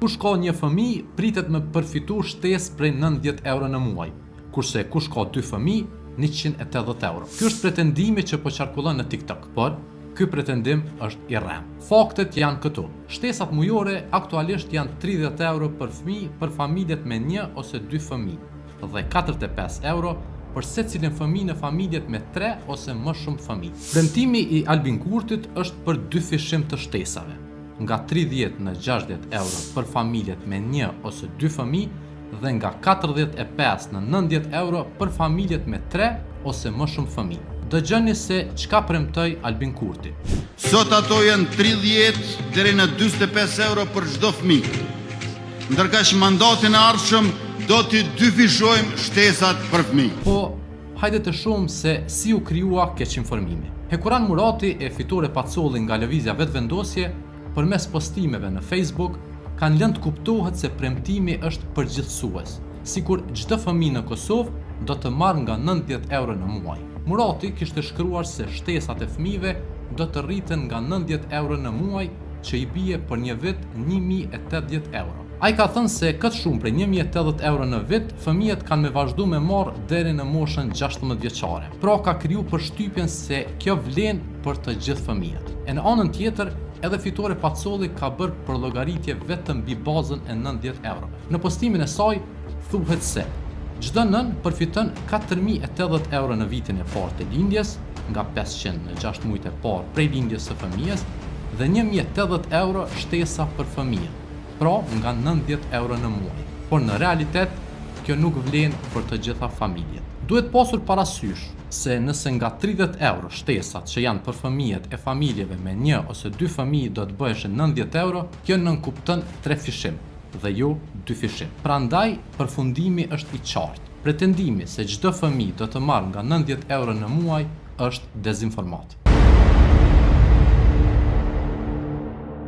Kush ka një fëmijë pritet me përfitu shtesë prej 90 euro në muaj, kurse kush ka 2 fëmijë 180 euro. Ky është pretendimi që po qarkullon në TikTok, por ky pretendim është i rrem. Faktet janë këtu. Shtesat mujore aktualisht janë 30 euro për fëmijë për familjet me 1 ose 2 fëmijë dhe 45 euro për secilin fëmijë në familjet me 3 ose më shumë fëmijë. Premtimi i Albin Kurtit është për 2 fishim të shtesave, nga 30 në 60 euro për familjet me 1 ose 2 fëmijë dhe nga 45 në 90 euro për familjet me 3 ose më shumë fëmijë. Dëgjoni se çka premtoi Albin Kurti. Sot ato janë 30 deri në 45 euro për çdo fëmijë. Ndërkaq mandatin e ardhshëm do t'i dyfishojmë shtesat për fëmijë. Po, hajde të shumë se si u krijua keq informimi. Hekuran Murati e fitore Pacolli nga lëvizja vetvendosje përmes postimeve në Facebook kanë lënë të kuptohet se premtimi është përgjithësues, sikur çdo fëmijë në Kosovë do të marrë nga 90 euro në muaj. Murati kishte shkruar se shtesat e fëmijëve do të rriten nga 90 euro në muaj, që i bie për një vit 1080 euro. Ai ka thënë se këtë shumë prej 1080 euro në vit, fëmijët kanë me vazhdu me marrë deri në moshën 16 vjeçare. Pra ka kriju përshtypjen se kjo vlen për të gjithë fëmijët. E në anën tjetër, edhe fitore Pacolli ka bërë përllogaritje vetëm mbi bazën e 90 euro. Në postimin e saj thuhet se çdo nën përfiton 4080 euro në vitin e parë të lindjes, nga 500 në 6 muajt e parë prej lindjes së fëmijës dhe 1080 euro shtesa për fëmijën, pra nga 90 euro në muaj. Por në realitet, kjo nuk vlen për të gjitha familjet. Duhet pasur parasysh se nëse nga 30 euro shtesat që janë për fëmijët e familjeve me 1 ose 2 fëmijë do të bëheshin 90 euro, kjo nënkupton 3 fishim dhe jo 2 fishim. Prandaj, përfundimi është i qartë. Pretendimi se çdo fëmijë do të marrë nga 90 euro në muaj është dezinformat.